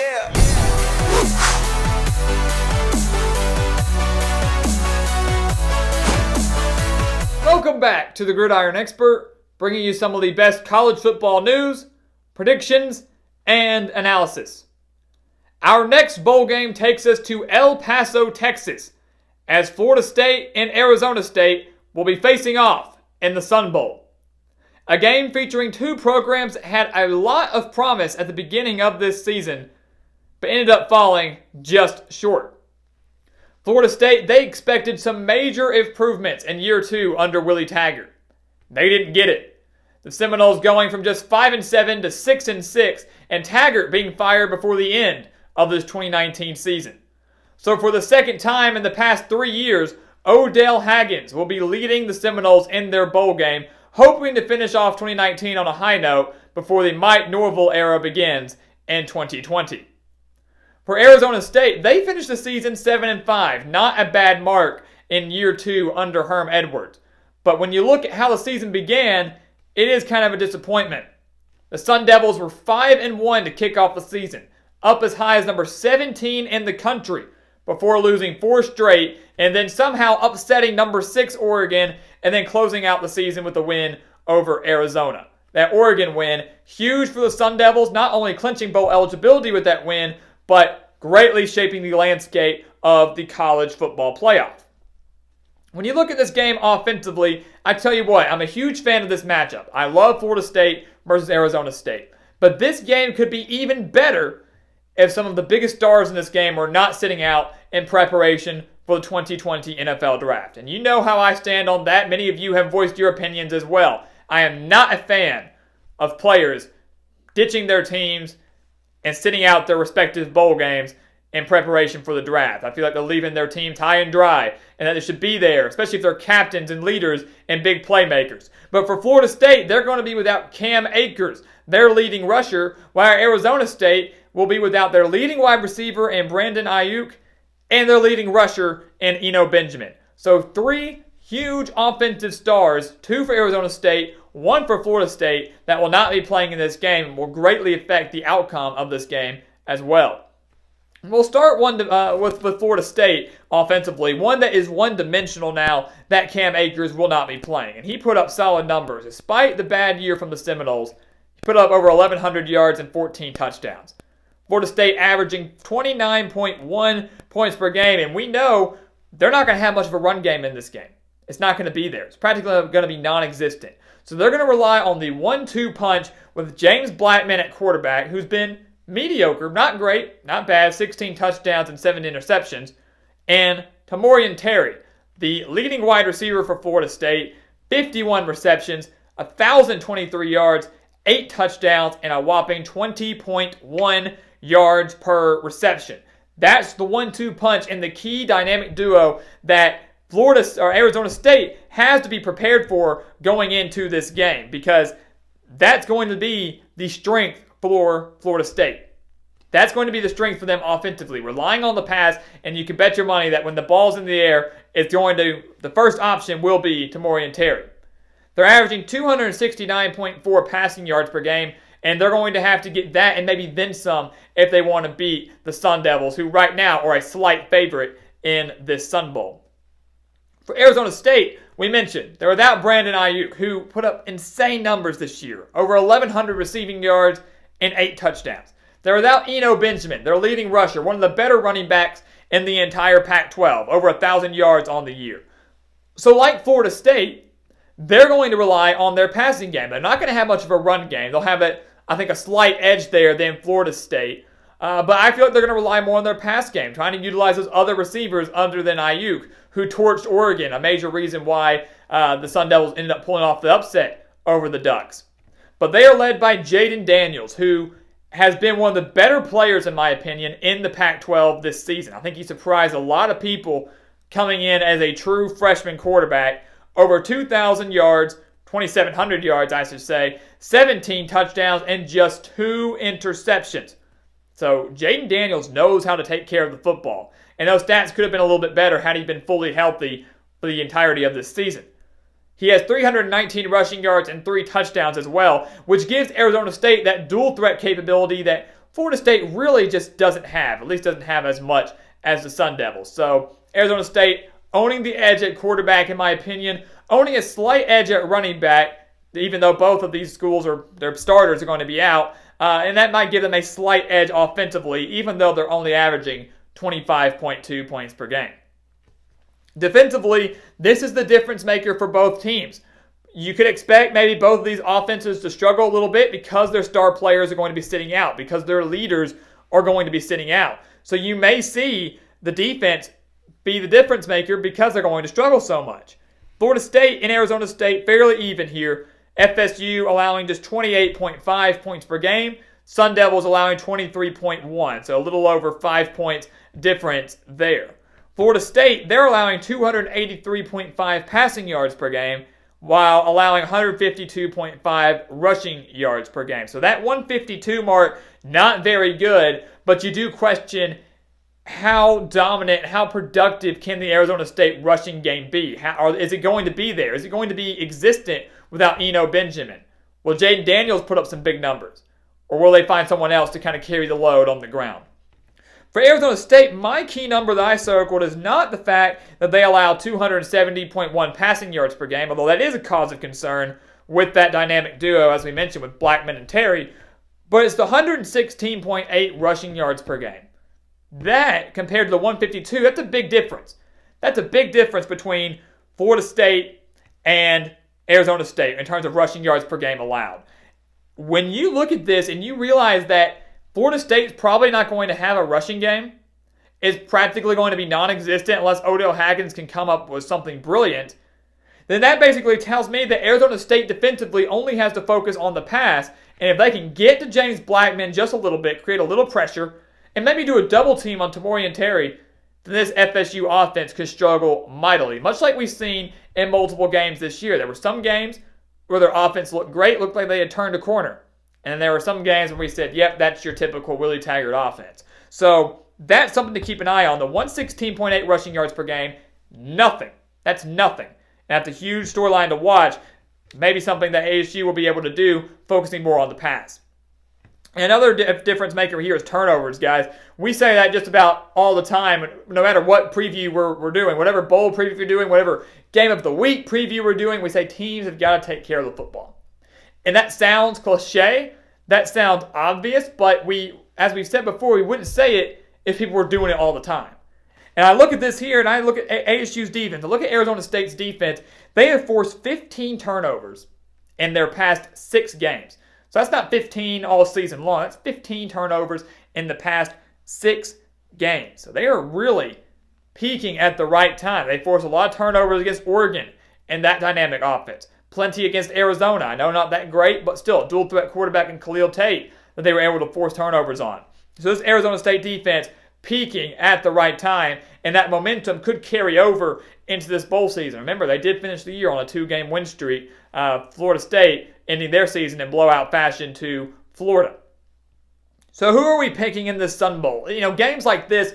Yeah. Welcome back to the Gridiron Expert, bringing you some of the best college football news, predictions, and analysis. Our next bowl game takes us to El Paso, Texas, as Florida State and Arizona State will be facing off in the Sun Bowl. A game featuring two programs that had a lot of promise at the beginning of this season, but ended up falling just short. Florida State, they expected some major improvements in year two under Willie Taggart. They didn't get it. The Seminoles going from just 5-7 to 6-6, and Taggart being fired before the end of this 2019 season. So for the second time in the past 3 years, Odell Haggins will be leading the Seminoles in their bowl game, hoping to finish off 2019 on a high note before the Mike Norvell era begins in 2020. For Arizona State, they finished the season 7-5, not a bad mark in year two under Herm Edwards. But when you look at how the season began, it is kind of a disappointment. The Sun Devils were 5-1 to kick off the season, up as high as number 17 in the country, before losing 4 straight and then somehow upsetting number 6 Oregon and then closing out the season with a win over Arizona. That Oregon win, huge for the Sun Devils, not only clinching bowl eligibility with that win, but greatly shaping the landscape of the college football playoff. When you look at this game offensively, I tell you what, I'm a huge fan of this matchup. I love Florida State versus Arizona State. But this game could be even better if some of the biggest stars in this game were not sitting out in preparation for the 2020 NFL Draft. And you know how I stand on that. Many of you have voiced your opinions as well. I am not a fan of players ditching their teams and sitting out their respective bowl games in preparation for the draft. I feel like they're leaving their teams high and dry and that they should be there, especially if they're captains and leaders and big playmakers. But for Florida State, they're going to be without Cam Akers, their leading rusher, while Arizona State will be without their leading wide receiver and Brandon Aiyuk and their leading rusher in Eno Benjamin. So 3 huge offensive stars, 2 for Arizona State, 1 for Florida State, that will not be playing in this game and will greatly affect the outcome of this game as well. We'll start with Florida State offensively. One that is one-dimensional now, that Cam Akers will not be playing. And he put up solid numbers. Despite the bad year from the Seminoles, he put up over 1,100 yards and 14 touchdowns. Florida State averaging 29.1 points per game. And we know they're not going to have much of a run game in this game. It's not going to be there. It's practically going to be non-existent. So they're going to rely on the 1-2 punch with James Blackman at quarterback, who's been mediocre, not great, not bad, 16 touchdowns and 7 interceptions, and Tamorrion Terry, the leading wide receiver for Florida State, 51 receptions, 1,023 yards, 8 touchdowns, and a whopping 20.1 yards per reception. That's the 1-2 punch and the key dynamic duo that Arizona State has to be prepared for going into this game, because that's going to be the strength for Florida State. That's going to be the strength for them offensively, relying on the pass, and you can bet your money that when the ball's in the air, the first option will be Tamorrion Terry. They're averaging 269.4 passing yards per game, and they're going to have to get that and maybe then some if they want to beat the Sun Devils, who right now are a slight favorite in this Sun Bowl. For Arizona State, we mentioned they're without Brandon Aiyuk, who put up insane numbers this year, over 1,100 receiving yards and 8 touchdowns. They're without Eno Benjamin, their leading rusher, one of the better running backs in the entire Pac-12, over 1,000 yards on the year. So like Florida State, they're going to rely on their passing game. They're not going to have much of a run game. They'll have, a slight edge there than Florida State. But I feel like they're going to rely more on their pass game, trying to utilize those other receivers other than Aiyuk, who torched Oregon, a major reason why the Sun Devils ended up pulling off the upset over the Ducks. But they are led by JAYDEN Daniels, who has been one of the better players, in my opinion, in the Pac-12 this season. I think he surprised a lot of people coming in as a true freshman quarterback. Over 2,000 yards, 2,700 yards, I should say, 17 touchdowns, and just 2 interceptions. So JAYDEN Daniels knows how to take care of the football. And those stats could have been a little bit better had he been fully healthy for the entirety of this season. He has 319 rushing yards and 3 touchdowns as well, which gives Arizona State that dual threat capability that Florida State really just doesn't have, at least doesn't have as much as the Sun Devils. So Arizona State owning the edge at quarterback, in my opinion, owning a slight edge at running back, even though both of these schools their starters are going to be out, and that might give them a slight edge offensively, even though they're only averaging 25.2 points per game. Defensively, this is the difference maker for both teams. You could expect maybe both of these offenses to struggle a little bit because their star players are going to be sitting out, because their leaders are going to be sitting out. So you may see the defense be the difference maker because they're going to struggle so much. Florida State and Arizona State fairly even here. FSU allowing just 28.5 points per game. Sun Devils allowing 23.1, so a little over 5 points difference there. Florida State, they're allowing 283.5 passing yards per game while allowing 152.5 rushing yards per game. So that 152 mark, not very good, but you do question how dominant, how productive can the Arizona State rushing game be? Is it going to be there? Is it going to be existent without Eno Benjamin? Will Jaden Daniels put up some big numbers? Or will they find someone else to kind of carry the load on the ground? For Arizona State, my key number that I circled is not the fact that they allow 270.1 passing yards per game, although that is a cause of concern with that dynamic duo, as we mentioned, with Blackman and Terry, but it's the 116.8 rushing yards per game. That, compared to the 152, that's a big difference. That's a big difference between Florida State and Arizona State in terms of rushing yards per game allowed. When you look at this and you realize that Florida State's probably not going to have a rushing game, it's practically going to be non-existent unless Odell Haggins can come up with something brilliant, then that basically tells me that Arizona State defensively only has to focus on the pass, and if they can get to James Blackman just a little bit, create a little pressure, and maybe do a double team on Tamorrion Terry, then this FSU offense could struggle mightily, much like we've seen in multiple games this year. There were some games where their offense looked great, looked like they had turned a corner. And there were some games when we said, yep, that's your typical Willie Taggart offense. So that's something to keep an eye on. The 116.8 rushing yards per game, nothing. That's nothing. And that's a huge storyline to watch. Maybe something that ASU will be able to do, focusing more on the pass. And another difference maker here is turnovers, guys. We say that just about all the time, no matter what preview we're doing, whatever bowl preview we're doing, whatever game of the week preview we're doing, we say teams have got to take care of the football. And that sounds cliche, that sounds obvious, but as we've said before, we wouldn't say it if people were doing it all the time. And I look at this here, and I look at ASU's defense. I look at Arizona State's defense. They have forced 15 turnovers in their past 6 games. So that's not 15 all season long. That's 15 turnovers in the past 6 games. So they are really peaking at the right time. They forced a lot of turnovers against Oregon and that dynamic offense. Plenty against Arizona. I know not that great, but still, dual threat quarterback in Khalil Tate that they were able to force turnovers on. So this Arizona State defense peaking at the right time, and that momentum could carry over into this bowl season. Remember, they did finish the year on a 2-game win streak. Florida State ending their season in blowout fashion to Florida. So who are we picking in this Sun Bowl? You know, games like this,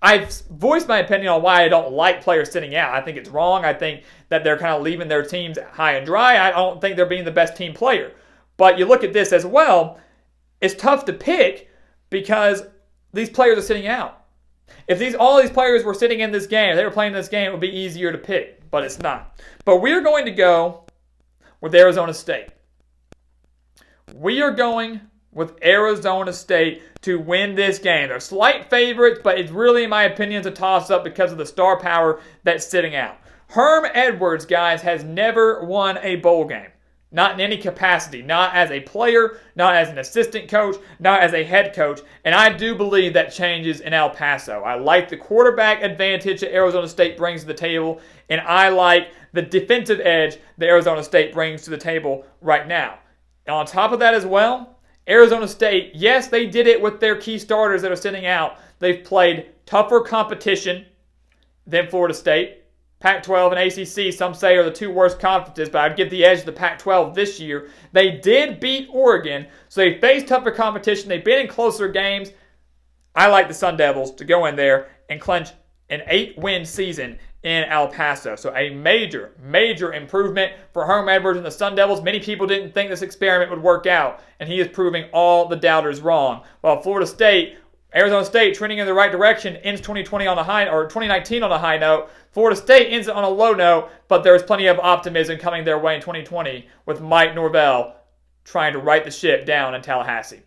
I've voiced my opinion on why I don't like players sitting out. I think it's wrong. I think that they're kind of leaving their teams high and dry. I don't think they're being the best team player. But you look at this as well, it's tough to pick because these players are sitting out. If all these players were sitting in this game, if they were playing this game, it would be easier to pick. But it's not. But we're going to go with Arizona State. We are going with Arizona State to win this game. They're slight favorites, but it's really, in my opinion, a toss-up because of the star power that's sitting out. Herm Edwards, guys, has never won a bowl game. Not in any capacity. Not as a player, not as an assistant coach, not as a head coach. And I do believe that changes in El Paso. I like the quarterback advantage that Arizona State brings to the table, and I like the defensive edge that Arizona State brings to the table right now. And on top of that as well, Arizona State, yes, they did it with their key starters that are sitting out. They've played tougher competition than Florida State. Pac-12 and ACC, some say, are the 2 worst conferences, but I'd give the edge to the Pac-12 this year. They did beat Oregon, so they faced tougher competition. They've been in closer games. I like the Sun Devils to go in there and clinch an 8-win season in El Paso. So a major, major improvement for Herm Edwards and the Sun Devils. Many people didn't think this experiment would work out, and he is proving all the doubters wrong. While Arizona State trending in the right direction, ends 2020 on a high, or 2019 on a high note. Florida State ends it on a low note, but there is plenty of optimism coming their way in 2020 with Mike Norvell trying to right the ship down in Tallahassee.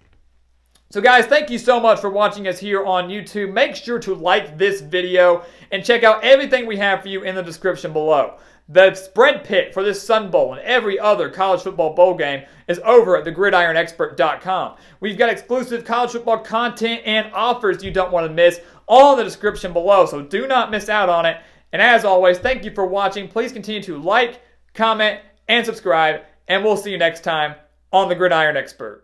So guys, thank you so much for watching us here on YouTube. Make sure to like this video and check out everything we have for you in the description below. The spread pick for this Sun Bowl and every other college football bowl game is over at thegridironexpert.com. We've got exclusive college football content and offers you don't want to miss, all in the description below, so do not miss out on it. And as always, thank you for watching. Please continue to like, comment, and subscribe, and we'll see you next time on The Gridiron Expert.